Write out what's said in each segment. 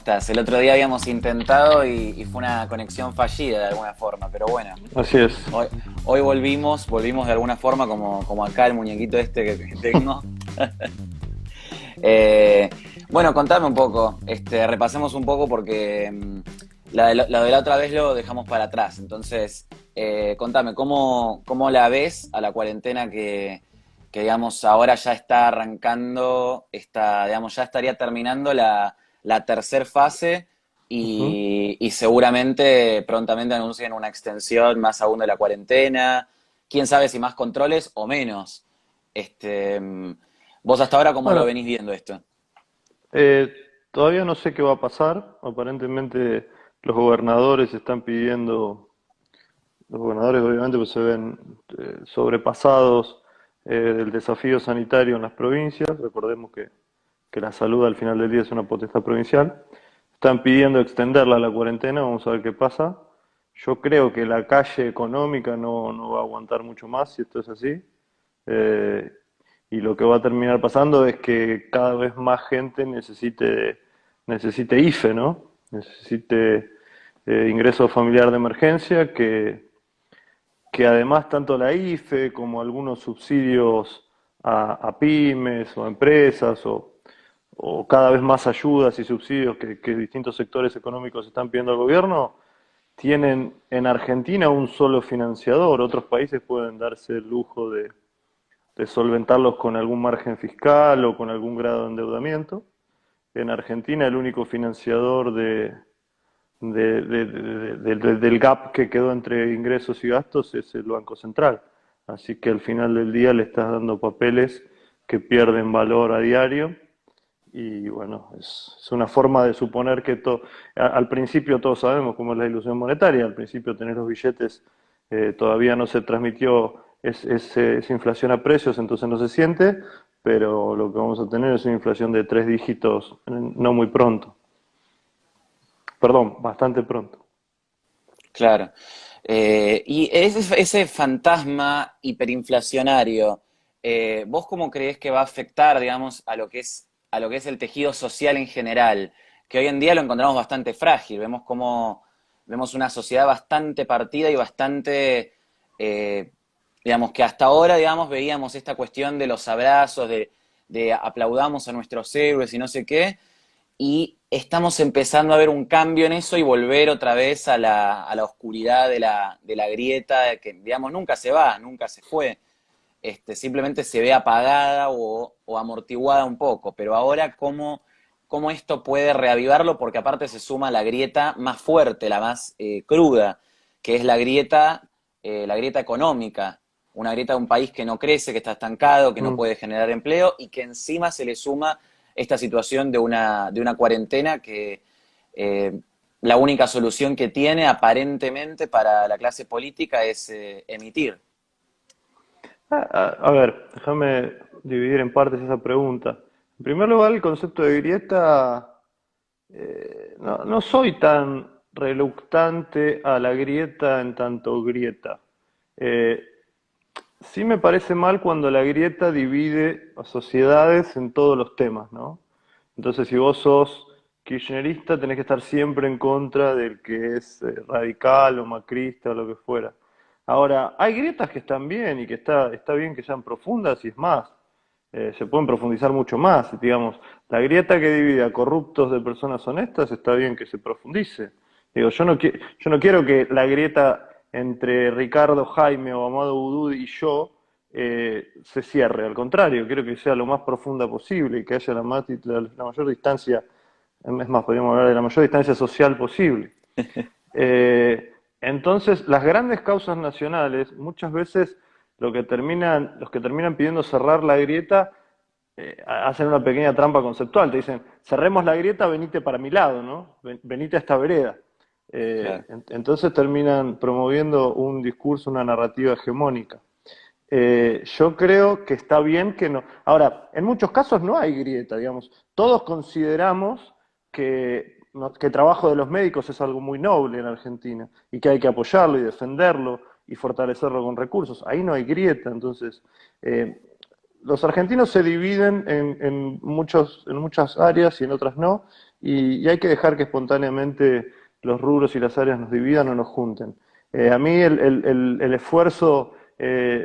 estás? El otro día habíamos intentado y fue una conexión fallida de alguna forma, pero bueno, Así es. hoy, hoy volvimos de alguna forma como acá el muñequito este que tengo. Eh, bueno, contame un poco, repasemos un poco porque la de la otra vez lo dejamos para atrás. Entonces, contame, ¿cómo la ves a la cuarentena que, digamos, ahora ya está arrancando, digamos, ya estaría terminando la tercera fase Ujú. y seguramente prontamente anuncien una extensión más aún de la cuarentena? Quién sabe si más controles o menos. Este, vos hasta ahora, ¿cómo lo Bueno, venís viendo esto? eh, todavía no sé qué va a pasar. Aparentemente los gobernadores están pidiendo, los gobernadores obviamente pues se ven sobrepasados del desafío sanitario en las provincias. Recordemos que la salud al final del día es una potestad provincial. Están pidiendo extenderla a la cuarentena, vamos a ver qué pasa. Yo creo que la calle económica no va a aguantar mucho más si esto es así. Eh, y lo que va a terminar pasando es que cada vez más gente necesite IFE, ¿no? Necesite ingreso familiar de emergencia, que además tanto la IFE como algunos subsidios a pymes o a empresas o cada vez más ayudas y subsidios que distintos sectores económicos están pidiendo al gobierno, tienen en Argentina un solo financiador. Otros países pueden darse el lujo de solventarlos con algún margen fiscal o con algún grado de endeudamiento. En Argentina el único financiador del gap que quedó entre ingresos y gastos es el Banco Central. Así que al final del día le estás dando papeles que pierden valor a diario y bueno, es una forma de suponer que al principio todos sabemos cómo es la ilusión monetaria, al principio tener los billetes todavía no se transmitió esa inflación a precios, entonces no se siente, pero lo que vamos a tener es una inflación de 3 dígitos no muy pronto, perdón, bastante pronto. Claro. Y ese fantasma hiperinflacionario, ¿vos cómo creés que va a afectar, digamos, a lo que es el tejido social en general? Que hoy en día lo encontramos bastante frágil. Vemos una sociedad bastante partida y bastante, eh, digamos, que hasta ahora, digamos, veíamos esta cuestión de los abrazos, de aplaudamos a nuestros héroes y no sé qué, y estamos empezando a ver un cambio en eso y volver otra vez a la oscuridad de la grieta, que digamos nunca se va, nunca se fue, simplemente se ve apagada o amortiguada un poco, pero ahora cómo esto puede reavivarlo, porque aparte se suma la grieta más fuerte, la más cruda, que es la grieta económica, una grieta de un país que no crece, que está estancado, que no Mm. puede generar empleo y que encima se le suma esta situación de una cuarentena que eh, la única solución que tiene aparentemente para la clase política es emitir. A ver, déjame dividir en partes esa pregunta. En primer lugar, el concepto de grieta, no soy tan reluctante a la grieta en tanto grieta. Eh, sí me parece mal cuando la grieta divide a sociedades en todos los temas, ¿no? Entonces, si vos sos kirchnerista, tenés que estar siempre en contra del que es radical o macrista o lo que fuera. Ahora, hay grietas que están bien y que está bien que sean profundas y es más, se pueden profundizar mucho más. Digamos, la grieta que divide a corruptos de personas honestas está bien que se profundice. Digo, yo no quiero que la grieta entre Ricardo, Jaime o Amado Boudou y yo se cierre. Al contrario, quiero que sea lo más profunda posible y que haya la mayor distancia, es más, podríamos hablar de la mayor distancia social posible. Entonces, las grandes causas nacionales, muchas veces los que terminan pidiendo cerrar la grieta, hacen una pequeña trampa conceptual. Te dicen, cerremos la grieta, venite para mi lado, ¿no? Venite a esta vereda. Claro. Entonces terminan promoviendo un discurso, una narrativa hegemónica. Yo creo que está bien que no. Ahora, en muchos casos no hay grieta, digamos. Todos consideramos que el trabajo de los médicos es algo muy noble en Argentina y que hay que apoyarlo y defenderlo y fortalecerlo con recursos. Ahí no hay grieta, entonces. eh, los argentinos se dividen en muchas áreas y en otras no. y hay que dejar que espontáneamente los rubros y las áreas nos dividan o nos junten. A mí el esfuerzo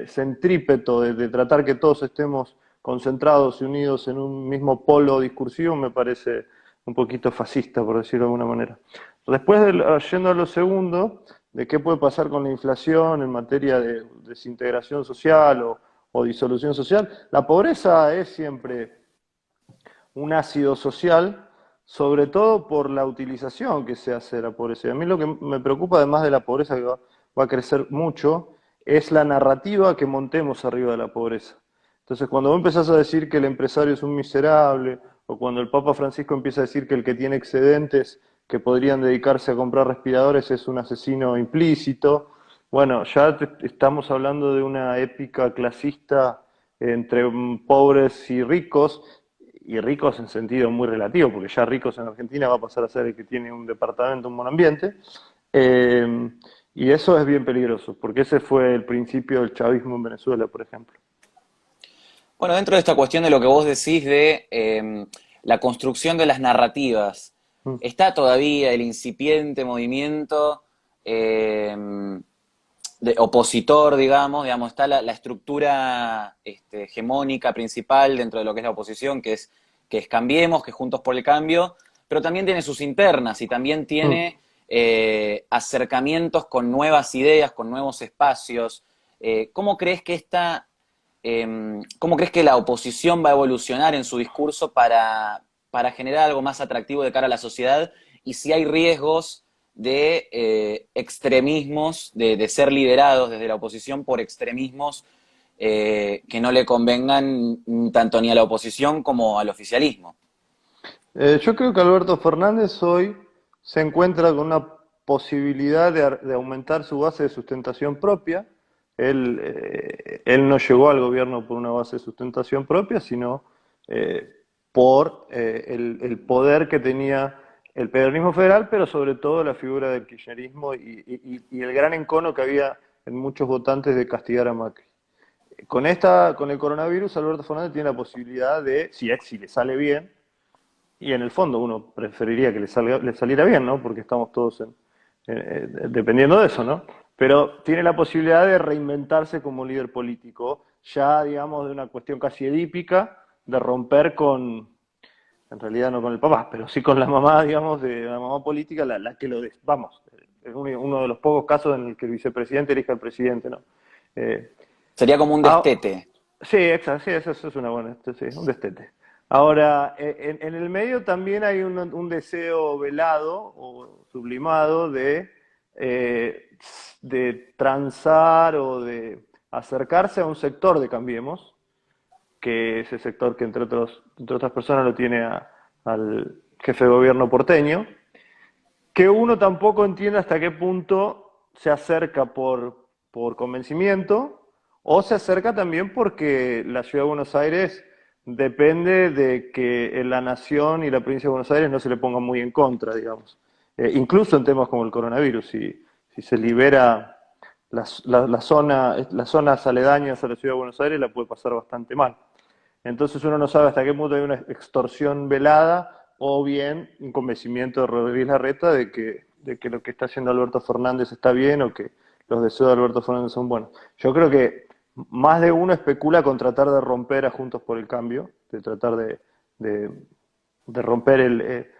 centrípeto de tratar que todos estemos concentrados y unidos en un mismo polo discursivo me parece un poquito fascista, por decirlo de alguna manera. Después, yendo a lo segundo, de qué puede pasar con la inflación en materia de desintegración social o disolución social, la pobreza es siempre un ácido social, sobre todo por la utilización que se hace de la pobreza. Y a mí lo que me preocupa, además de la pobreza que va a crecer mucho, es la narrativa que montemos arriba de la pobreza. Entonces, cuando vos empezás a decir que el empresario es un miserable, o cuando el Papa Francisco empieza a decir que el que tiene excedentes que podrían dedicarse a comprar respiradores es un asesino implícito, bueno, ya estamos hablando de una épica clasista entre pobres y ricos en sentido muy relativo, porque ya ricos en Argentina va a pasar a ser el que tiene un departamento, un buen ambiente, eh, y eso es bien peligroso, porque ese fue el principio del chavismo en Venezuela, por ejemplo. Bueno, dentro de esta cuestión de lo que vos decís de la construcción de las narrativas, Mm. está todavía el incipiente movimiento de opositor, digamos, está la estructura hegemónica principal dentro de lo que es la oposición, que es Cambiemos, que es Juntos por el Cambio, pero también tiene sus internas y también Mm. tiene acercamientos con nuevas ideas, con nuevos espacios. ¿Cómo crees que cómo crees que la oposición va a evolucionar en su discurso para generar algo más atractivo de cara a la sociedad? Y si hay riesgos de extremismos, de ser liderados desde la oposición por extremismos que no le convengan tanto ni a la oposición como al oficialismo. Yo creo que Alberto Fernández hoy se encuentra con una posibilidad de aumentar su base de sustentación propia. Él no llegó al gobierno por una base de sustentación propia, sino por el poder que tenía el peronismo federal, pero sobre todo la figura del kirchnerismo y el gran encono que había en muchos votantes de castigar a Macri. Con el coronavirus, Alberto Fernández tiene la posibilidad de, si le sale bien, y en el fondo uno preferiría que le saliera bien, ¿no? Porque estamos todos dependiendo de eso, ¿no? Pero tiene la posibilidad de reinventarse como líder político, ya, digamos, de una cuestión casi edípica, de romper en realidad no con el papá, pero sí con la mamá, digamos, de la mamá política, la que vamos, es uno de los pocos casos en el que el vicepresidente elija al presidente, ¿no? Eh, Sería como un ah, destete. Sí, exacto, sí, eso es una buena, sí, un destete. Ahora, en el medio también hay un deseo velado o sublimado de transar o de acercarse a un sector de Cambiemos, que ese sector que entre otras personas lo tiene al jefe de gobierno porteño, que uno tampoco entiende hasta qué punto se acerca por convencimiento o se acerca también porque la ciudad de Buenos Aires depende de que la nación y la provincia de Buenos Aires no se le pongan muy en contra, digamos. Incluso en temas como el coronavirus, si se libera las zonas aledañas a la ciudad de Buenos Aires, la puede pasar bastante mal. Entonces uno no sabe hasta qué punto hay una extorsión velada o bien un convencimiento de Rodríguez Larreta de que lo que está haciendo Alberto Fernández está bien o que los deseos de Alberto Fernández son buenos. Yo creo que más de uno especula con tratar de romper a Juntos por el Cambio, de tratar de, de romper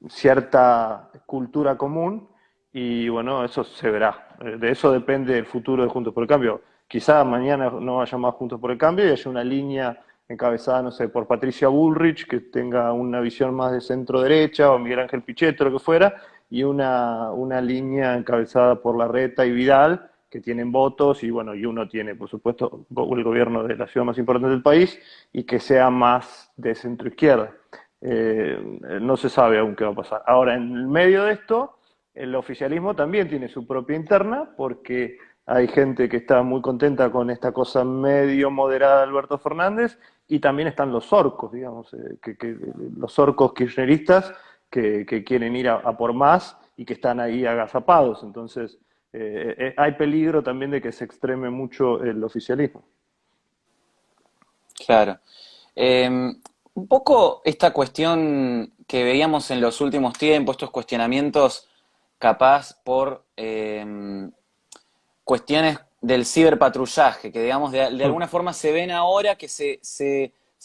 cierta cultura común y bueno, eso se verá. De eso depende el futuro de Juntos por el Cambio. Quizá mañana no haya más Juntos por el Cambio y haya una línea encabezada, no sé, por Patricia Bullrich, que tenga una visión más de centro derecha, o Miguel Ángel Pichetto, lo que fuera, y una línea encabezada por Larreta y Vidal, que tienen votos, y bueno, y uno tiene, por supuesto, el gobierno de la ciudad más importante del país, y que sea más de centro izquierda. No se sabe aún qué va a pasar. Ahora, en el medio de esto, el oficialismo también tiene su propia interna, porque hay gente que está muy contenta con esta cosa medio moderada de Alberto Fernández, y también están los orcos, digamos, los orcos kirchneristas que quieren ir a por más y que están ahí agazapados. Entonces, hay peligro también de que se extreme mucho el oficialismo. Claro. Eh, Un poco esta cuestión que veíamos en los últimos tiempos, estos cuestionamientos capaz por cuestiones del ciberpatrullaje, que digamos de alguna forma se ven ahora que se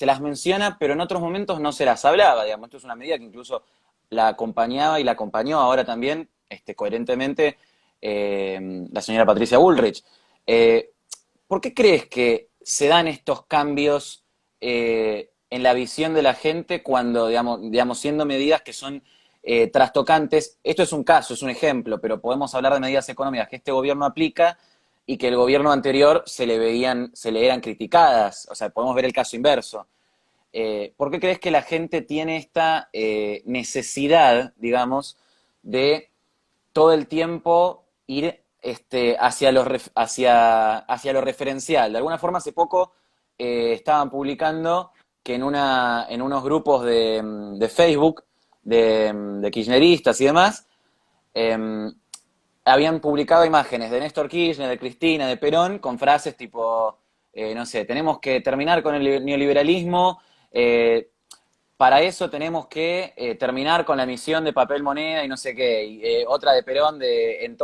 las menciona, pero en otros momentos no se las hablaba, digamos. Esto es una medida que incluso la acompañaba y la acompañó ahora también, coherentemente, la señora Patricia Bullrich. Eh, ¿Por qué crees que se dan estos cambios en la visión de la gente cuando, digamos siendo medidas que son trastocantes? Esto es un caso, es un ejemplo, pero podemos hablar de medidas económicas que este gobierno aplica y que el gobierno anterior se le eran criticadas. O sea, podemos ver el caso inverso. ¿Por qué crees que la gente tiene esta necesidad, digamos, de todo el tiempo ir hacia lo referencial? De alguna forma, hace poco estaban publicando que en unos grupos de Facebook de kirchneristas y demás, eh, habían publicado imágenes de Néstor Kirchner, de Cristina, de Perón, con frases tipo, no sé, tenemos que terminar con el neoliberalismo, eh, para eso tenemos que terminar con la emisión de papel moneda y no sé qué. Y, otra de Perón de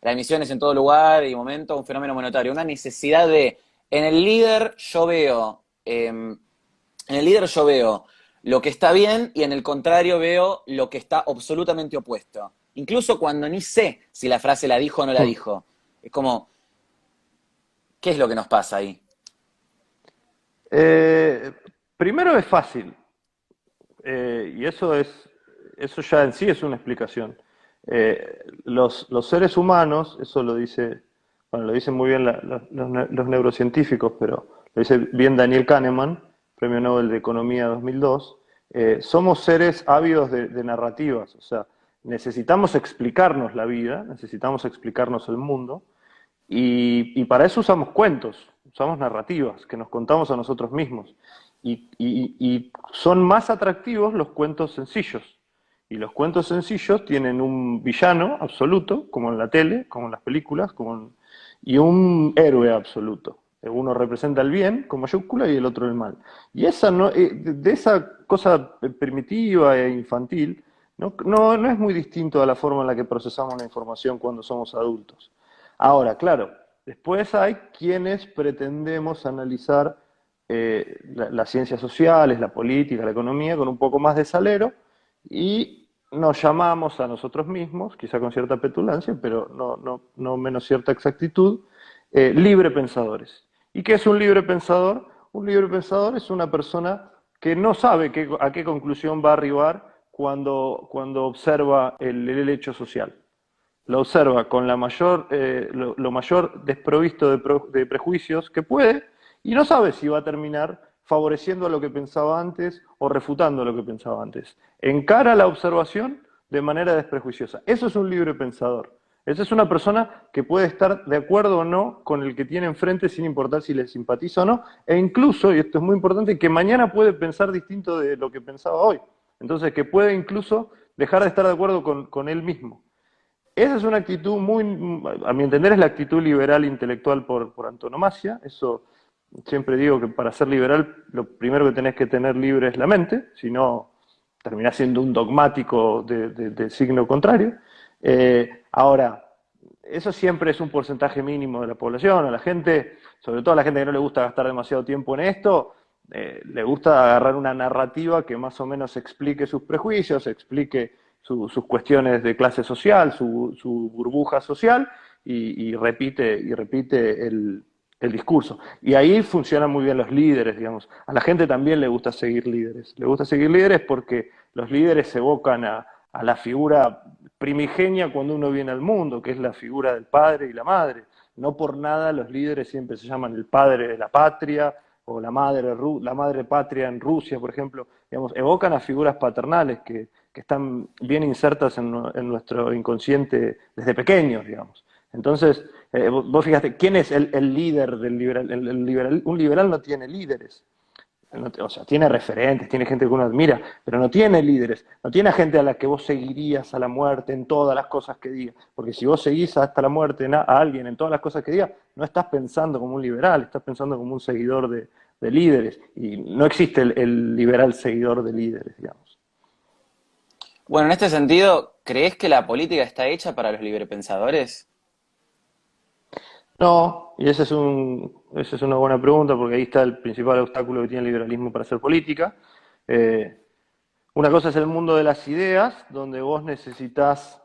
la emisión es en todo lugar y momento un fenómeno monetario. Una necesidad de, en el líder yo veo, lo que está bien y en el contrario veo lo que está absolutamente opuesto. Incluso cuando ni sé si la frase la dijo o no la dijo. Es como, ¿qué es lo que nos pasa ahí? Eh, Primero es fácil, y eso ya en sí es una explicación. Los seres humanos, eso lo dice, bueno, lo dicen muy bien los neurocientíficos, pero lo dice bien Daniel Kahneman, Premio Nobel de Economía 2002, somos seres ávidos de narrativas, o sea, necesitamos explicarnos la vida, necesitamos explicarnos el mundo, y para eso usamos cuentos, usamos narrativas que nos contamos a nosotros mismos. Y son más atractivos los cuentos sencillos. Y los cuentos sencillos tienen un villano absoluto, como en la tele, como en las películas, y un héroe absoluto. Uno representa el bien con mayúscula y el otro el mal. Y esa no, de esa cosa primitiva e infantil no es muy distinto a la forma en la que procesamos la información cuando somos adultos. Ahora, claro, después hay quienes pretendemos analizar las ciencias sociales, la política, la economía con un poco más de salero y nos llamamos a nosotros mismos, quizá con cierta petulancia, pero no menos cierta exactitud, libre pensadores. ¿Y qué es un libre pensador? Un libre pensador es una persona que no sabe a qué conclusión va a arribar cuando observa el hecho social. Lo observa con lo mayor desprovisto de prejuicios que puede y no sabe si va a terminar favoreciendo a lo que pensaba antes o refutando lo que pensaba antes. Encara la observación de manera desprejuiciosa. Eso es un libre pensador. Esa es una persona que puede estar de acuerdo o no con el que tiene enfrente sin importar si le simpatiza o no, e incluso, y esto es muy importante, que mañana puede pensar distinto de lo que pensaba hoy. Entonces, que puede incluso dejar de estar de acuerdo con él mismo. Esa es una actitud muy, a mi entender, es la actitud liberal intelectual por antonomasia. Eso siempre digo que para ser liberal lo primero que tenés que tener libre es la mente, si no terminás siendo un dogmático de signo contrario. Ahora, eso siempre es un porcentaje mínimo de la población. A la gente, sobre todo a la gente que no le gusta gastar demasiado tiempo en esto, le gusta agarrar una narrativa que más o menos explique sus prejuicios, explique sus cuestiones de clase social, su burbuja social, y repite el discurso. Y ahí funcionan muy bien los líderes, digamos. A la gente también le gusta seguir líderes. Le gusta seguir líderes porque los líderes evocan a la figura primigenia cuando uno viene al mundo, que es la figura del padre y la madre. No por nada los líderes siempre se llaman el padre de la patria o la madre patria en Rusia, por ejemplo. Digamos, evocan a figuras paternales que están bien insertas en nuestro inconsciente desde pequeños, digamos. Entonces, vos fíjate, ¿quién es el líder del liberal? Un liberal no tiene líderes. O sea, tiene referentes, tiene gente que uno admira, pero no tiene líderes, no tiene gente a la que vos seguirías a la muerte en todas las cosas que diga. Porque si vos seguís hasta la muerte a alguien en todas las cosas que diga, no estás pensando como un liberal, estás pensando como un seguidor de líderes. Y no existe el liberal seguidor de líderes, digamos. Bueno, en este sentido, ¿crees que la política está hecha para los librepensadores? No, y esa es una buena pregunta porque ahí está el principal obstáculo que tiene el liberalismo para hacer política. Eh, una cosa es el mundo de las ideas, donde vos necesitas.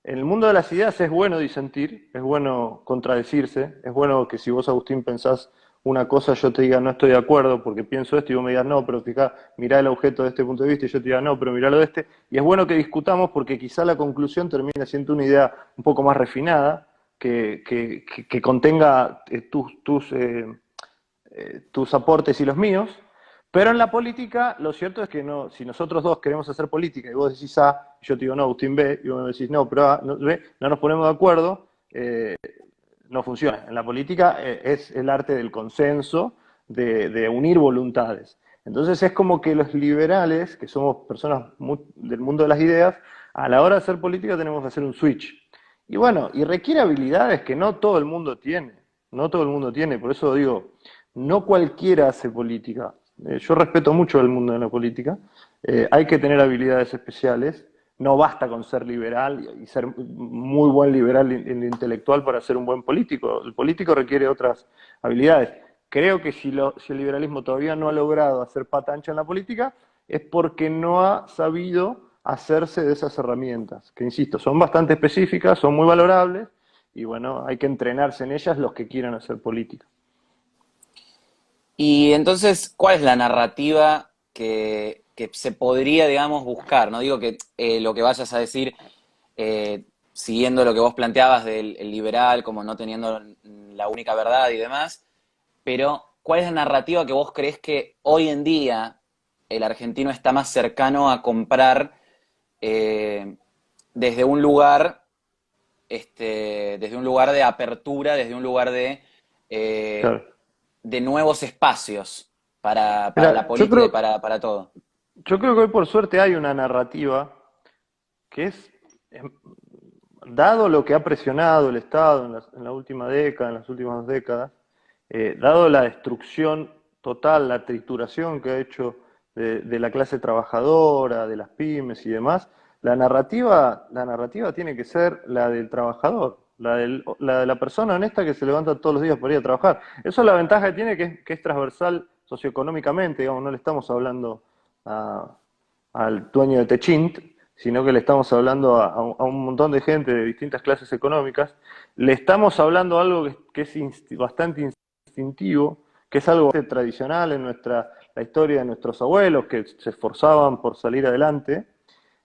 En el mundo de las ideas es bueno disentir, es bueno contradecirse, es bueno que si vos, Agustín, pensás una cosa, yo te diga no estoy de acuerdo porque pienso esto y vos me digas no, pero fijá, mirá el objeto de este punto de vista y yo te diga no, pero mirá lo de este. Y es bueno que discutamos porque quizá la conclusión termina siendo una idea un poco más refinada, que contenga tus aportes y los míos, pero en la política lo cierto es que no, si nosotros dos queremos hacer política y vos decís A, y yo te digo no, Agustín B, y vos me decís no, pero A, no, B, no nos ponemos de acuerdo, no funciona. En la política es el arte del consenso, de unir voluntades. Entonces es como que los liberales, que somos personas del mundo de las ideas, a la hora de hacer política tenemos que hacer un switch. Y bueno, y requiere habilidades que no todo el mundo tiene, no todo el mundo tiene, por eso digo, no cualquiera hace política. Yo respeto mucho el mundo de la política, hay que tener habilidades especiales, no basta con ser liberal y ser muy buen liberal en lo intelectual para ser un buen político. El político requiere otras habilidades. Creo que si el liberalismo todavía no ha logrado hacer pata ancha en la política, es porque no ha sabido hacerse de esas herramientas, que insisto, son bastante específicas, son muy valorables, y bueno, hay que entrenarse en ellas los que quieran hacer política. Y entonces, ¿cuál es la narrativa que se podría, digamos, buscar? No digo que lo que vayas a decir, siguiendo lo que vos planteabas del el liberal, como no teniendo la única verdad y demás, pero ¿cuál es la narrativa que vos crees que hoy en día el argentino está más cercano a comprar eh, desde un lugar, desde un lugar de apertura, desde un lugar eh, Claro. de nuevos espacios para la Mira, yo política y creo, para todo? yo creo que hoy por suerte hay una narrativa que es, dado lo que ha presionado el Estado en la última década, en las últimas 2 décadas, dado la destrucción total, la trituración que ha hecho de la clase trabajadora, de las pymes y demás, la narrativa tiene que ser la del trabajador, la de la persona honesta que se levanta todos los días para ir a trabajar. Eso es la ventaja que tiene, que es transversal socioeconómicamente, digamos, no le estamos hablando a, al dueño de Techint, sino que le estamos hablando a un montón de gente de distintas clases económicas, le estamos hablando algo que es bastante instintivo, que es algo bastante tradicional en la historia de nuestros abuelos, que se esforzaban por salir adelante,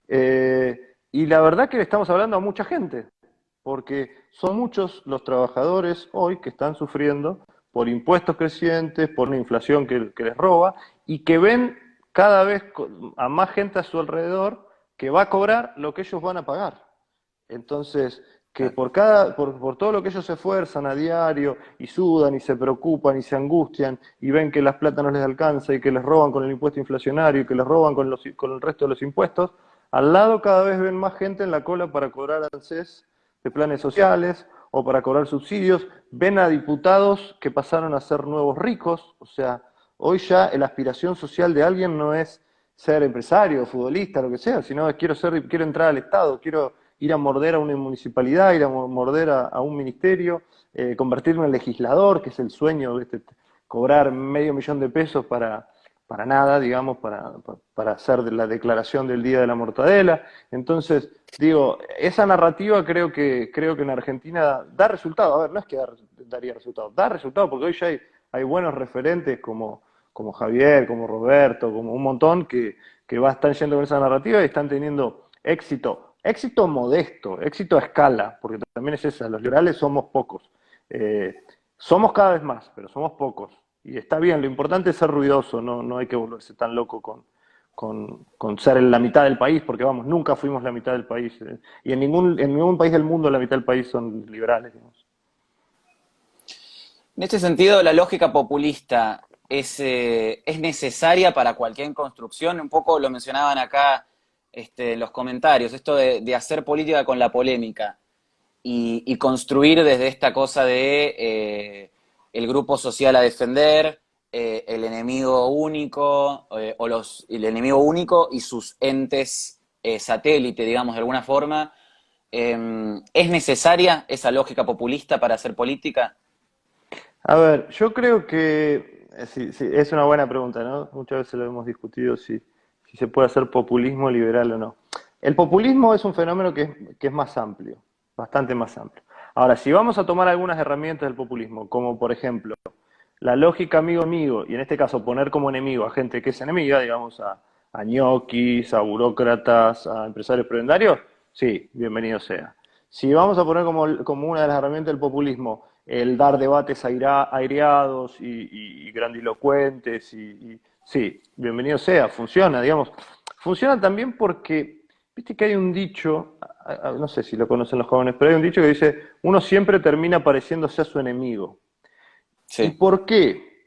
y la verdad que le estamos hablando a mucha gente, porque son muchos los trabajadores hoy que están sufriendo por impuestos crecientes, por una inflación que les roba, y que ven cada vez a más gente a su alrededor que va a cobrar lo que ellos van a pagar. Entonces, que Claro. por todo lo que ellos se esfuerzan a diario y sudan y se preocupan y se angustian y ven que las plata no les alcanza y que les roban con el impuesto inflacionario y que les roban con el resto de los impuestos, al lado cada vez ven más gente en la cola para cobrar ANSES de planes sociales o para cobrar subsidios, ven a diputados que pasaron a ser nuevos ricos, o sea, hoy ya la aspiración social de alguien no es ser empresario, futbolista, lo que sea, sino es quiero entrar al Estado, quiero ir a morder a una municipalidad, ir a morder a un ministerio, convertirme en legislador, que es el sueño, ¿viste? Cobrar $500.000 para nada, digamos, para hacer la declaración del Día de la Mortadela. Entonces, digo, esa narrativa creo que en Argentina da resultado. A ver, no es que daría resultado, da resultado porque hoy ya hay buenos referentes como Javier, como Roberto, como un montón que están yendo con esa narrativa y están teniendo éxito modesto, éxito a escala, porque también es esa, los liberales somos pocos. Eh, Somos cada vez más, pero somos pocos. Y está bien, lo importante es ser ruidoso, no hay que volverse tan loco con ser la mitad del país, porque vamos, nunca fuimos la mitad del país. Y en ningún país del mundo la mitad del país son liberales, digamos. En este sentido, la lógica populista es necesaria para cualquier construcción. Un poco lo mencionaban acá en los comentarios, esto de hacer política con la polémica y construir desde esta cosa de el grupo social a defender, el enemigo único el enemigo único y sus entes satélite, digamos, de alguna forma. ¿Es necesaria esa lógica populista para hacer política? A ver, yo creo que sí, sí, es una buena pregunta, ¿no? Muchas veces lo hemos discutido si se puede hacer populismo liberal o no. El populismo es un fenómeno que es más amplio, bastante más amplio. Ahora, si vamos a tomar algunas herramientas del populismo, como por ejemplo la lógica amigo-amigo, y en este caso poner como enemigo a gente que es enemiga, digamos a ñoquis, a burócratas, a empresarios prebendarios, sí, bienvenido sea. Si vamos a poner como una de las herramientas del populismo el dar debates aireados y grandilocuentes, sí, bienvenido sea, funciona, digamos. Funciona también porque, viste que hay un dicho, no sé si lo conocen los jóvenes, pero hay un dicho que dice, uno siempre termina pareciéndose a su enemigo. ¿Y Sí, por qué?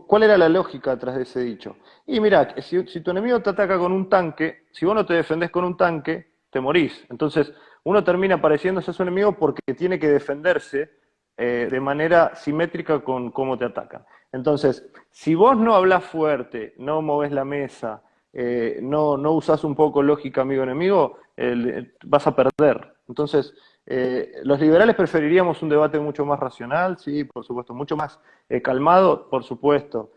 ¿Cuál era la lógica detrás de ese dicho? Y mira, si tu enemigo te ataca con un tanque, si vos no te defendés con un tanque, te morís. Entonces, uno termina pareciéndose a su enemigo porque tiene que defenderse de manera simétrica con cómo te atacan. Entonces, si vos no hablás fuerte, no movés la mesa, no usás un poco lógica amigo-enemigo, vas a perder. Entonces, los liberales preferiríamos un debate mucho más racional, sí, por supuesto, mucho más calmado, por supuesto.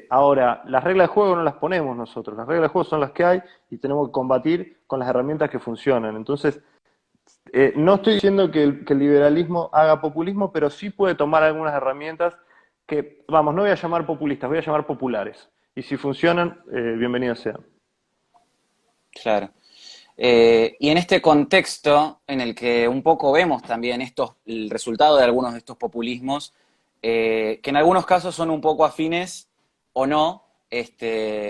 Ahora, las reglas de juego no las ponemos nosotros, las reglas de juego son las que hay y tenemos que combatir con las herramientas que funcionan. Entonces, no estoy diciendo que el liberalismo haga populismo, pero sí puede tomar algunas herramientas que, vamos, no voy a llamar populistas, voy a llamar populares. Y si funcionan, bienvenidos sean. claro. Y en este contexto en el que un poco vemos también el resultado de algunos de estos populismos, que en algunos casos son un poco afines o no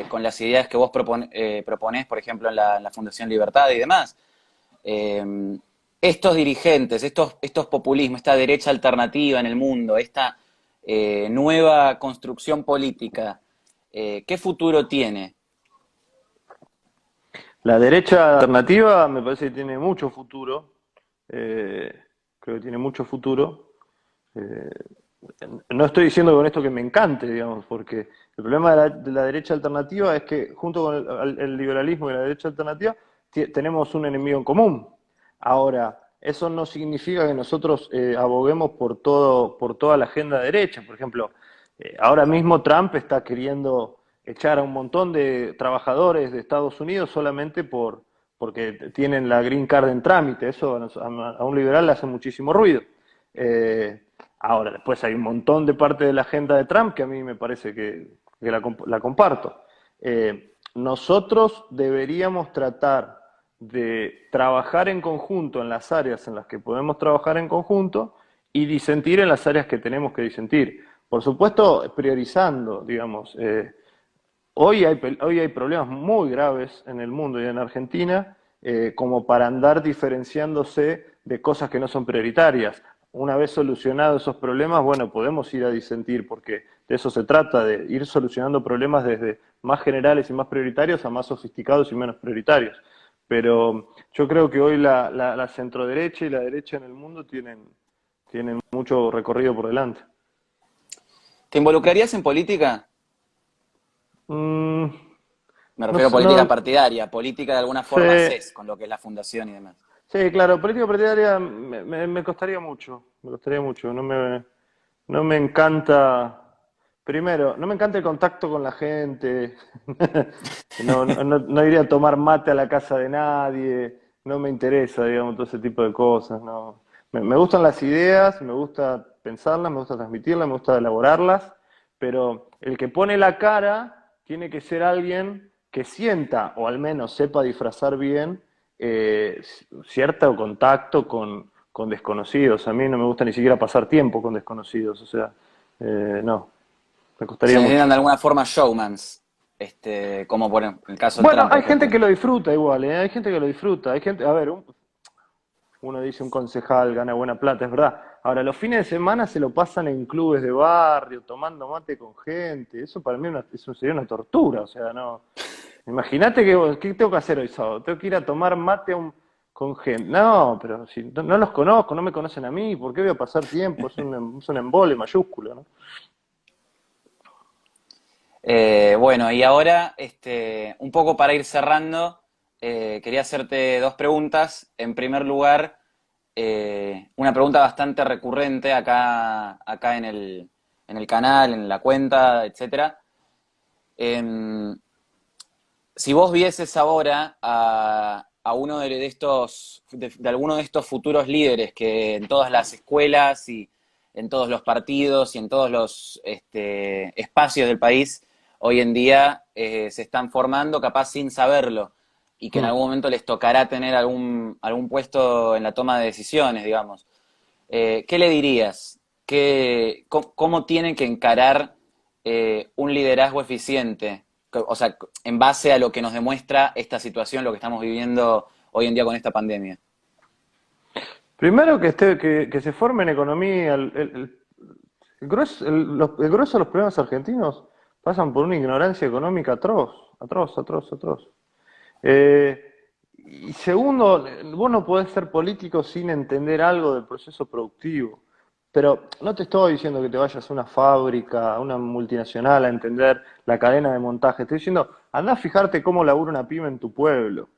con las ideas que vos proponés, por ejemplo, en la Fundación Libertad y demás. Estos dirigentes, estos populismos, esta derecha alternativa en el mundo, esta nueva construcción política, ¿qué futuro tiene? La derecha alternativa me parece que tiene mucho futuro. eh, Creo que tiene mucho futuro. Eh, no estoy diciendo con esto que me encante, digamos, porque el problema de la derecha alternativa es que junto con el liberalismo y la derecha alternativa tenemos un enemigo en común. Ahora, eso no significa que nosotros aboguemos por toda la agenda derecha. Por ejemplo, ahora mismo Trump está queriendo echar a un montón de trabajadores de Estados Unidos solamente porque tienen la green card en trámite. Eso a un liberal le hace muchísimo ruido. Eh, Ahora, después hay un montón de parte de la agenda de Trump que a mí me parece que la comparto. Nosotros deberíamos tratar de trabajar en conjunto en las áreas en las que podemos trabajar en conjunto y disentir en las áreas que tenemos que disentir. Por supuesto, priorizando, digamos. Hoy hay problemas muy graves en el mundo y en Argentina como para andar diferenciándose de cosas que no son prioritarias. Una vez solucionados esos problemas, bueno, podemos ir a disentir porque de eso se trata, de ir solucionando problemas desde más generales y más prioritarios a más sofisticados y menos prioritarios. Pero yo creo que hoy la centroderecha y la derecha en el mundo tienen mucho recorrido por delante. ¿Te involucrarías en política? Mm, Me no refiero a sé, política no partidaria, política de alguna forma sé. haces con lo que es la fundación y demás. Sí, claro, política partidaria me costaría mucho, me costaría mucho. No me encanta, primero, no me encanta el contacto con la gente, no iría a tomar mate a la casa de nadie, no me interesa, digamos, todo ese tipo de cosas, no. Me gustan las ideas, me gusta pensarlas, me gusta transmitirlas, me gusta elaborarlas, pero el que pone la cara tiene que ser alguien que sienta, o al menos sepa disfrazar bien eh, cierto contacto con desconocidos. A mí no me gusta ni siquiera pasar tiempo con desconocidos, o sea, no, me Se costaría mucho. necesitan de alguna forma showmans, como por el caso de Bueno, Trump, por hay gente ejemplo. que lo disfruta igual, ¿eh? Hay gente que lo disfruta, hay gente, a ver, uno dice un concejal gana buena plata, es verdad. Ahora, los fines de semana se lo pasan en clubes de barrio, tomando mate con gente, eso para mí eso sería una tortura, o sea, no. Imagínate ¿qué tengo que hacer hoy sábado? Tengo que ir a tomar mate con gente. No, pero si no los conozco, no me conocen a mí, ¿por qué voy a pasar tiempo? Es un embole mayúsculo, ¿no? Bueno, y ahora, un poco para ir cerrando, quería hacerte dos preguntas. En primer lugar, una pregunta bastante recurrente acá en el canal, en la cuenta, etcétera. Em, si vos vieses ahora a uno de estos, de alguno de estos futuros líderes que en todas las escuelas y en todos los partidos y en todos los espacios del país hoy en día se están formando, capaz sin saberlo, y que en Mm. algún momento les tocará tener algún puesto en la toma de decisiones, digamos. ¿Qué le dirías? ¿Cómo tiene que encarar un liderazgo eficiente? O sea, en base a lo que nos demuestra esta situación, lo que estamos viviendo hoy en día con esta pandemia. Primero que se forme en economía, el grueso de los problemas argentinos pasan por una ignorancia económica atroz, atroz, atroz, atroz. Eh, y segundo, vos no podés ser político sin entender algo del proceso productivo. Pero no te estoy diciendo que te vayas a una fábrica, a una multinacional, a entender la cadena de montaje. Estoy diciendo, anda a fijarte cómo labura una pyme en tu pueblo.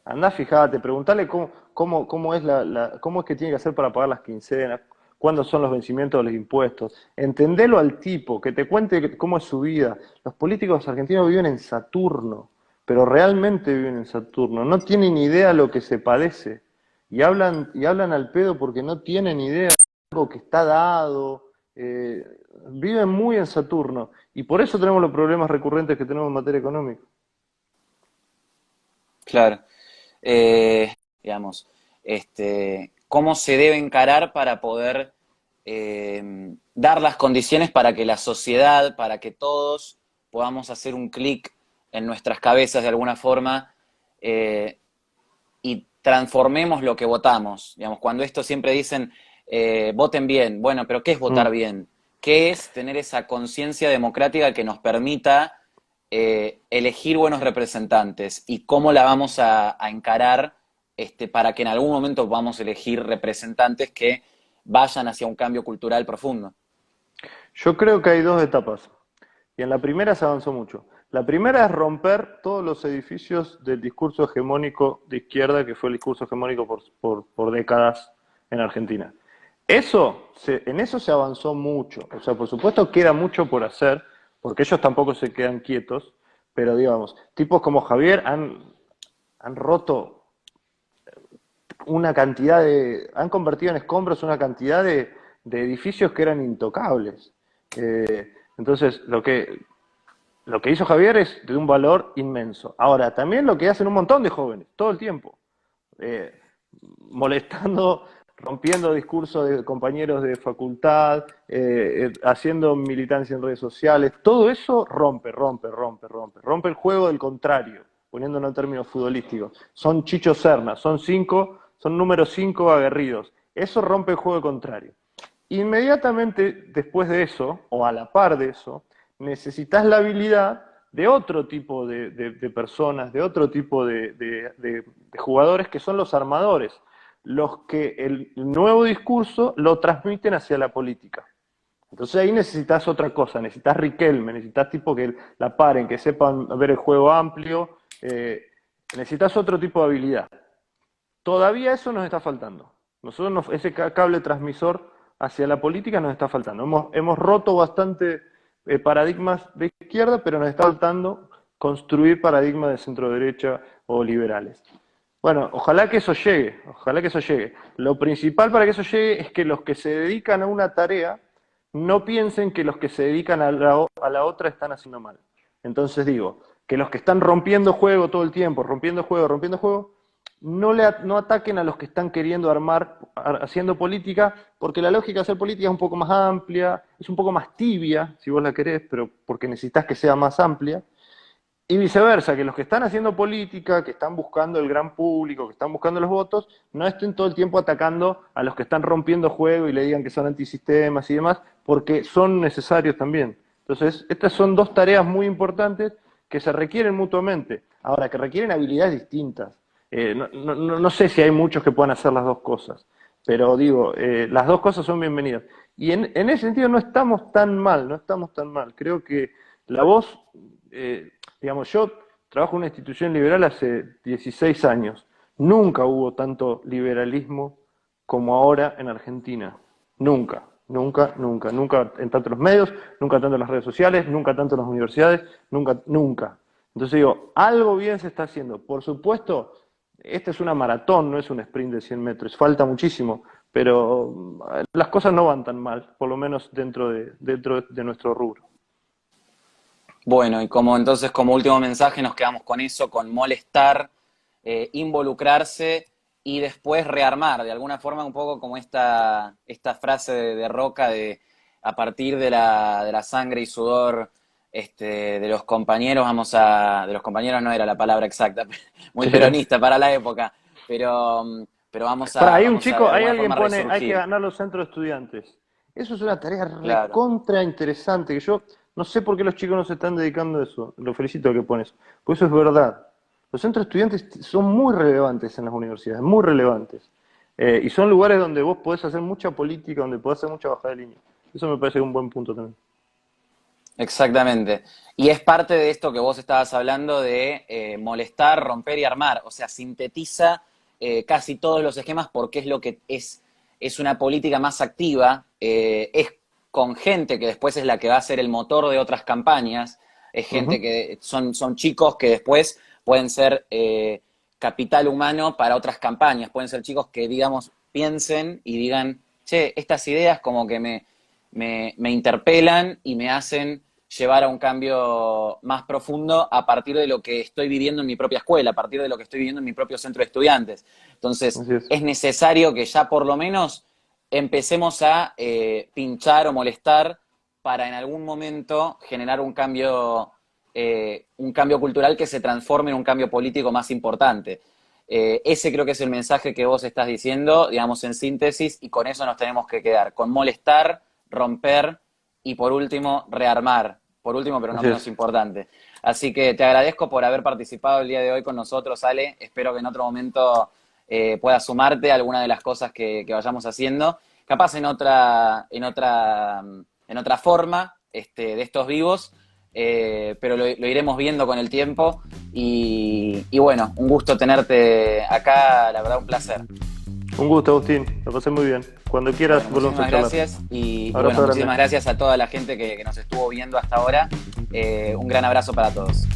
Andá, fijate, preguntale cómo es que tiene que hacer para pagar las quincenas, cuándo son los vencimientos de los impuestos. Entendelo al tipo, que te cuente cómo es su vida. Los políticos argentinos viven en Saturno, pero realmente viven en Saturno. No tienen idea lo que se padece. Y hablan al pedo porque no tienen idea de algo que está dado. Viven muy en Saturno. Y por eso tenemos los problemas recurrentes que tenemos en materia económica. Claro. Digamos, cómo se debe encarar para poder dar las condiciones para que la sociedad, para que todos podamos hacer un clic en nuestras cabezas de alguna forma eh, y transformemos lo que votamos. Digamos, cuando esto siempre dicen, voten bien, bueno, pero ¿qué es votar Mm. bien? ¿Qué es tener esa conciencia democrática que nos permita elegir buenos representantes y cómo la vamos a encarar para que en algún momento podamos elegir representantes que vayan hacia un cambio cultural profundo? Yo creo que hay dos etapas. Y en la primera se avanzó mucho. La primera es romper todos los edificios del discurso hegemónico de izquierda, que fue el discurso hegemónico por décadas en Argentina. En eso se avanzó mucho. O sea, por supuesto queda mucho por hacer, porque ellos tampoco se quedan quietos, pero digamos, tipos como Javier han roto han convertido en escombros una cantidad de edificios que eran intocables. Entonces, lo que hizo Javier es de un valor inmenso. Ahora, también lo que hacen un montón de jóvenes, todo el tiempo, eh, molestando, rompiendo discursos de compañeros de facultad, haciendo militancia en redes sociales, todo eso rompe, rompe, rompe, rompe. Rompe el juego del contrario, poniéndolo en términos futbolísticos. Son Chicho Serna, son números 5 aguerridos. Eso rompe el juego del contrario. Inmediatamente después de eso, o a la par de eso, necesitas la habilidad de otro tipo de personas, de otro tipo de jugadores que son los armadores, los que el nuevo discurso lo transmiten hacia la política. Entonces ahí necesitas otra cosa, necesitas Riquelme, necesitas tipo que la paren, que sepan ver el juego amplio, necesitas otro tipo de habilidad. Todavía eso nos está faltando. Ese cable transmisor hacia la política nos está faltando. Hemos roto bastante paradigmas de izquierda, pero nos está faltando construir paradigmas de centro derecha o liberales. Bueno, ojalá que eso llegue, ojalá que eso llegue. Lo principal para que eso llegue es que los que se dedican a una tarea no piensen que los que se dedican a la otra están haciendo mal. Entonces digo, que los que están rompiendo juego todo el tiempo, rompiendo juego, no ataquen a los que están queriendo armar, haciendo política, porque la lógica de hacer política es un poco más amplia, es un poco más tibia, si vos la querés, pero porque necesitas que sea más amplia. Y viceversa, que los que están haciendo política, que están buscando el gran público, que están buscando los votos, no estén todo el tiempo atacando a los que están rompiendo juego y le digan que son antisistemas y demás, porque son necesarios también. Entonces, estas son dos tareas muy importantes que se requieren mutuamente. Ahora, que requieren habilidades distintas. No sé si hay muchos que puedan hacer las dos cosas, pero digo, las dos cosas son bienvenidas. Y en ese sentido no estamos tan mal, no estamos tan mal. Creo que La voz, digamos, yo trabajo en una institución liberal hace 16 años. Nunca hubo tanto liberalismo como ahora en Argentina. Nunca, nunca, nunca, nunca en tanto los medios, nunca tanto en las redes sociales, nunca tanto en las universidades, nunca, nunca. Entonces digo, algo bien se está haciendo. Por supuesto, esta es una maratón, no es un sprint de 100 metros, falta muchísimo, pero las cosas no van tan mal, por lo menos dentro de nuestro rubro. Bueno, y como entonces como último mensaje nos quedamos con eso, con molestar, involucrarse y después rearmar, de alguna forma un poco como esta frase de Roca de a partir de la sangre y sudor de los compañeros, de los compañeros no era la palabra exacta, muy peronista para la época, pero Para ahí un vamos a de chico, ahí alguna alguien forma pone, hay que resurgir. ganar los centros de estudiantes. Eso es una tarea Claro. recontra interesante, que yo no sé por qué los chicos no se están dedicando a eso. Lo felicito a que pones, porque eso es verdad. Los centros de estudiantes son muy relevantes en las universidades, muy relevantes. Y son lugares donde vos podés hacer mucha política, donde podés hacer mucha bajada de línea. Eso me parece un buen punto también. Exactamente. Y es parte de esto que vos estabas hablando de molestar, romper y armar. O sea, sintetiza casi todos los esquemas porque es lo que es una política más activa, es con gente que después es la que va a ser el motor de otras campañas, es gente Ujú. que son chicos que después pueden ser capital humano para otras campañas, pueden ser chicos que, digamos, piensen y digan, che, estas ideas como que me interpelan y me hacen llevar a un cambio más profundo a partir de lo que estoy viviendo en mi propia escuela, a partir de lo que estoy viviendo en mi propio centro de estudiantes. Entonces, Así es. es necesario que ya por lo menos empecemos a pinchar o molestar para en algún momento generar un cambio cultural que se transforme en un cambio político más importante. Ese creo que es el mensaje que vos estás diciendo, digamos, en síntesis, y con eso nos tenemos que quedar, con molestar, romper y por último, rearmar. Por último, pero no Así menos es. importante. Así que te agradezco por haber participado el día de hoy con nosotros, Ale. Espero que en otro momento puedas sumarte a alguna de las cosas que vayamos haciendo. Capaz en otra forma de estos vivos, pero lo iremos viendo con el tiempo. Y bueno, un gusto tenerte acá, la verdad, un placer. Un gusto, Agustín. Lo pasé muy bien. Cuando quieras, Bueno, volvemos a muchísimas charlar. gracias y bueno, Abrazo grande. muchísimas gracias a toda la gente que nos estuvo viendo hasta ahora. Un gran abrazo para todos.